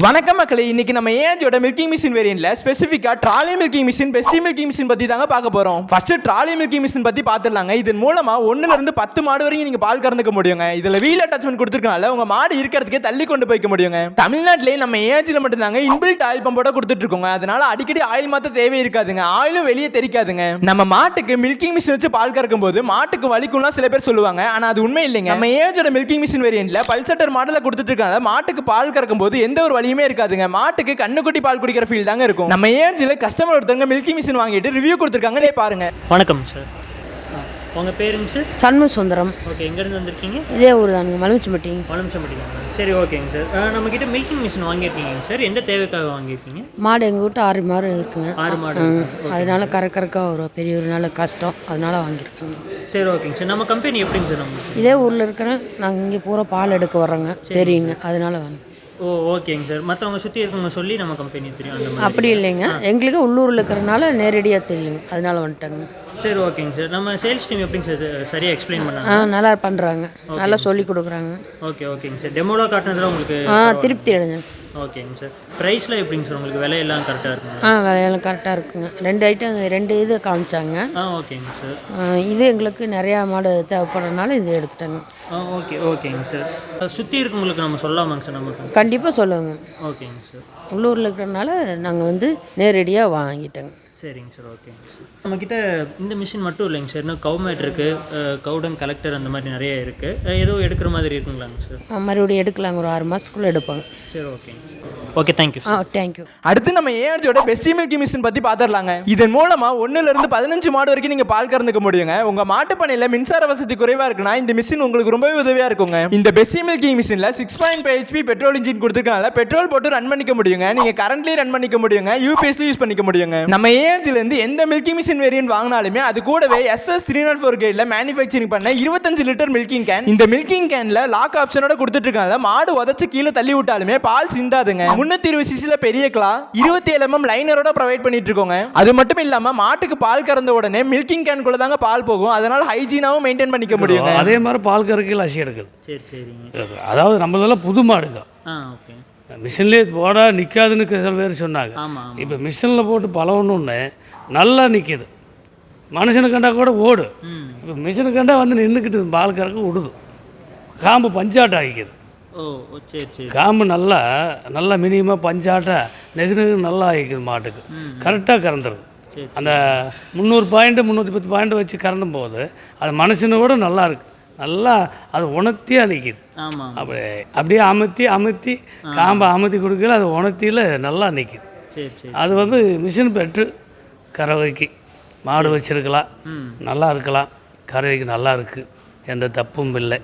வணக்கம் மக்களே, இன்னைக்கு நம்ம ஏஜோட மில்கிங் மிஷின் வேரியன்ட்ல ஸ்பெசிஃபிக்கா trolley milking machine, bestie milking machine பத்தி தாங்க பார்க்க போறோம். ஃபர்ஸ்ட் ட்ராலி மில்கிங் மிஷின் பத்தி பார்த்துடலாங்க. இதன் மூலமா 1ல இருந்து 10 மாடு வரைக்கும் நீங்க பால் கறந்துக்க முடியுங்க. இதுல வீல் அட்டாச்மெண்ட் கொடுத்திருக்கனால உங்க மாடு இருக்கிறதுக்கே தள்ளி கொண்டு போய்க்க முடியுங்க. தமிழ்நாட்டிலேயே நம்ம ஏஜ்ல மட்டும் தாங்க இன்பில்ட் ஆயில் பம்போட கொடுத்துட்டு இருக்கோங்க. அதனால அடிக்கடி ஆயில் மாத்த தேவை இருக்காதுங்க. ஆயிலும் வெளியே தெரிக்காதுங்க. நம்ம மாட்டுக்கு மில்கிங் மிஷின் வச்சு பால் கறக்கும் போது மாட்டுக்கு வலிக்கும்லாம் சில பேர் சொல்லுவாங்க. ஆனா அது உண்மை இல்லைங்க. நம்ம ஏஜோட மில்கிங் மிஷின் வேரியன்ட்ல பல்சட்டர் மாடல கொடுத்துட்டு இருக்காங்க. மாட்டுக்கு பால் கறக்கும் போது எந்த ஒரு வலியுமே இருக்காதுங்க. மாட்டுக்கு கண்ணுக்குட்டி பால் குடிக்கிற ஃபீல் தாங்க இருக்கும். நம்ம ஏஜ்ல கஸ்டமர் ஒருத்தங்க மில்கிங் மிஷின் வாங்கிட்டு ரிவ்யூ கொடுத்திருக்காங்க, பாருங்க. வணக்கம் சார், உங்க பேருங்க சார்? சண்முக சுந்தரம். ஓகே, எங்க இருந்து வந்திருக்கீங்க? இதே ஊர் தானுங்க, மலுமிச்சம்பட்டி. சரி, ஓகேங்க சார். நம்ம கிட்ட மில்கிங் மிஷின் வாங்கியிருக்கீங்க சார். எந்த தேவைக்காக வாங்கியிருக்கீங்க? மாடு எங்கள் வீட்டு 6 மாடு இருக்குங்க. 6 மாடு. அதனால கறக்கறக்காக ஒரு பெரிய ஒரு நாள் கஷ்டம், அதனால வாங்கியிருக்கோங்க. சரி, ஓகேங்க சார். நம்ம கம்பெனி எப்படிங்க சார்? நம்ம இதே ஊரில் இருக்கிறேன், நாங்கள் இங்கே பூரா பால் எடுக்க வர்றோங்க, தெரியுங்க, அதனால வாங்க. ஓ, ஓகேங்க சார். மற்றவங்க சுற்றி இருக்கவங்க சொல்லி நம்ம கம்பெனி தெரியும் அந்த மாதிரி? அப்படி இல்லைங்க, எங்களுக்கு உள்ளூரில் இருக்கிறனால நேரடியாக தெரியுங்க, அதனால வந்துட்டாங்க. சரி, ஓகேங்க சார். நம்ம சேல்ஸ் டீம் எப்படிங்க சார் சரியாக எக்ஸ்பிளைன் பண்ணாங்க? நல்லா பண்ணுறாங்க, நல்லா சொல்லி கொடுக்குறாங்க. ஓகேங்க சார். டெமோவில் காட்டினதுல உங்களுக்கு திருப்தி அடைஞ்சேன். ஓகேங்க சார். ப்ரைஸ்லாம் எப்படிங்க சார்? உங்களுக்கு விலையெல்லாம் கரெக்டாக இருக்குங்க? விலையெல்லாம் கரெக்டாக இருக்குங்க. 2 இது காமிச்சாங்க. ஓகேங்க சார். இது எங்களுக்கு நிறையா மாடு தேவைப்படுறதுனால இது எடுத்துட்டாங்க. ஓகேங்க சார். சுற்றி இருக்கவங்களுக்கு நம்ம சொல்லலாமாங்க சார்? நமக்கு கண்டிப்பாக சொல்லுவாங்க. ஓகேங்க சார். உள்ளூரில் இருக்கிறனால நாங்கள் நேரடியாக வாங்கிட்டோங்க. சரிங்க சார், ஓகேங்க சார். நம்மக்கிட்ட இந்த மிஷின் மட்டும் இல்லைங்க சார், இன்னும் கவுமேட் இருக்குது, கவுடன் கலெக்டர், அந்த மாதிரி நிறைய இருக்குது. ஏதோ எடுக்கிற மாதிரி இருக்குங்களாங்க சார்? மறுபடியும் எடுக்கலாங்க, ஒரு 6 மாதத்துக்குள்ளே எடுப்பாங்க. சரி, ஓகேங்க சார். Okay, thank you. தேங்க்யூ. அடுத்து நம்ம ஏஆர்ஜியோட பெஸ்டி மில்கிங் மிஷின் பத்தி பாத்துடலாங்க. இதன் மூலமா 1ல இருந்து 15 மாடு வரைக்கும் நீங்க பால் கறந்துக்க முடியுங்க. உங்க மாட்டு பண்ணையில மின்சார வசதி குறைவா இருக்குன்னா இந்த மிஷின் உங்களுக்கு ரொம்பவே உதவியா இருக்குங்க. இந்த பெஸ்டி மில்கிங் மிஷின்ல 6.5 HP பெட்ரோல் இன்ஜின் கொடுத்திருக்கனால பெட்ரோல் போட்டு ரன் பண்ணிக்க முடியுங்க. நீங்க கரண்ட்லயே ரன் பண்ணிக்க முடியுங்க, யூபிஎஸ்ல யூஸ் பண்ணிக்க முடியுங்க. நம்ம ஏஆர்ஜில இருந்து எந்த மில்கிங் மிஷின் வேரியன்ட் வாங்கினாலுமே அது கூடவே SS304 கிரேட்ல மேனுஃபேக்சரிங் பண்ண 25 லிட்டர் மில்கிங் கேன், இந்த மில்கிங் கேன்ல லாக் ஆப்ஷனோட கொடுத்துட்டு இருக்காங்க. மாடு உதச்சு கீழே தள்ளி விட்டாலுமே பால் சிந்தாதுங்க. 320 cc பெரிய கிளா 27 mm லைனரோட ப்ரொவைட் பண்ணிட்டு இருக்கோங்க. அது மட்டும் இல்லாம மாட்டுக்கு பால் கறந்த உடனே மில்கிங் கேன் குள்ள தாங்க பால் போகும். அதனால ஹைஜீனாவும் மெயின்டைன் பண்ணிக்க முடியும். அதே மாதிரி பால் கறக்கையில் அசி எடுக்குது. சரிங்க. அதாவது நம்மளெல்லாம் புது மாடுங்க. ஓகே. மிஷின்லேயே போட நிற்காதுன்னு சில பேர் சொன்னாங்க. இப்போ மிஷினில் போட்டு பழகணுன்னு நல்லா நிற்கிது. மனுஷனை கண்டா கூட ஓடு. இப்போ மிஷினை கண்டா வந்து நின்றுக்கிட்டு பால் கறக்க விடுது. காம்பு பஞ்சாட்டம் ஆகிக்குது. காம்பு நல்லா மினிமமாக பஞ்சாட்ட நெகு நல்லா ஆகிக்குது. மாட்டுக்கு கரெக்டாக கறந்துருது. அந்த 300 பாயிண்ட் 310 பாயிண்ட் வச்சு கறந்தும் போது அது மனுஷனை விட நல்லா இருக்குது. நல்லா அது உணர்த்தியாக நிற்கிது. அப்படியே அமுத்தி காம்பை அமுத்தி கொடுக்கல, அது உணர்த்தியில் நல்லா நிற்கிது. அது மிஷின் பெற்று கறவைக்கு மாடு வச்சுருக்கலாம், நல்லா இருக்கலாம். கறவைக்கு நல்லா இருக்குது, எந்த தப்பும் இல்லை.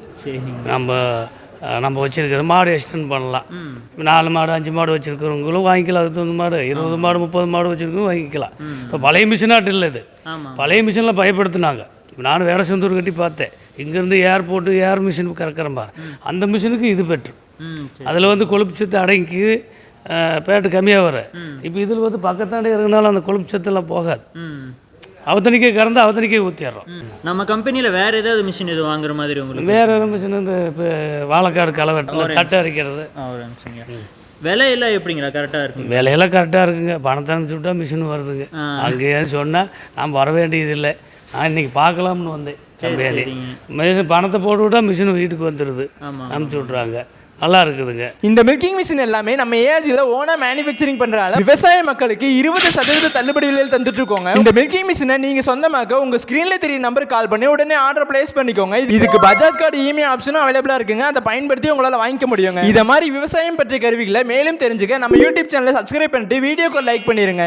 நம்ம வச்சுருக்கிறது மாடு எக்ஸ்டெண்ட் பண்ணலாம். இப்போ 4 மாடு 5 மாடு வச்சுருக்கிறவங்களும் வாங்கிக்கலாம். 20 மாடு 20 மாடு 30 மாடு வச்சுருக்கவங்க வாங்கிக்கலாம். இப்போ பழைய மிஷினாட்டு இல்லை இது. பழைய மிஷினில் பயப்படுத்தினாங்க. இப்போ நானும் வேடசந்தூர் கட்டி பார்த்தேன். இங்கேருந்து ஏர்போர்ட்டு ஏர் மிஷின் கறக்கிற மாதிரி அந்த மிஷினுக்கு இது பெற்று. அதில் கொழுப்பு சத்து அடங்கி பேட்டு கம்மியாக வர. இப்போ இதில் பக்கத்தாண்டே இருக்கிறனால அந்த கொழுப்பு சத்தெல்லாம் போகாது. அவத்தனிக்கே கறந்து அவத்தனிக்கே ஊற்றிடுறோம். நம்ம கம்பெனியில் வேறு ஏதாவது மிஷின் எதுவும் வாங்குற மாதிரி உங்களுக்கு? வேறு ஏதாவது மிஷின் இந்த இப்போ வாழைக்காடு களை வெட்டில் தட்டை அரைக்கிறது. விலையெல்லாம் எப்படிங்களா? கரெக்டாக இருக்குங்க? விலையெல்லாம் கரெக்டாக இருக்குங்க. பணத்தை அனுப்பிச்சு விட்டா மிஷின் வருதுங்க. அங்கேயே சொன்னால் நான் வர வேண்டியதில்லை. நான் இன்றைக்கி பார்க்கலாம்னு வந்தேன். மிஷின் பணத்தை போட்டு விட்டா மிஷின் வீட்டுக்கு வந்துடுது, அனுப்பிச்சி விட்றாங்க. நல்லா இருக்குதுங்க. இந்த மில்கிங் மிஷின் எல்லாமே நம்ம ஏஆர்ஜில ஓனா மேனுஃபேக்சரிங் பண்றதால விவசாய மக்களுக்கு 20% தள்ளுபடி விலையில் தந்துட்டு இருக்கோங்க. இந்த மில்கிங் மிஷினை நீங்க சொந்தமாக உங்க ஸ்கிரீன்ல தெரிய நம்பருக்கு கால் பண்ணி உடனே ஆர்டர் பிளேஸ் பண்ணிக்கோங்க. இதுக்கு பஜாஜ் கார்டு இஎம்ஐ ஆப்ஷனும் அவைலபிளா இருக்குங்க. அதை பயன்படுத்தி உங்களால வாங்கிக்க முடியுங்க. இத மாதிரி விவசாயம் பற்றிய கருவிகளை மேலும் தெரிஞ்சுக்க நம்ம யூடியூப் சேனலை சப்ஸ்கிரைப் பண்ணிட்டு வீடியோக்கு லைக் பண்ணிருங்க.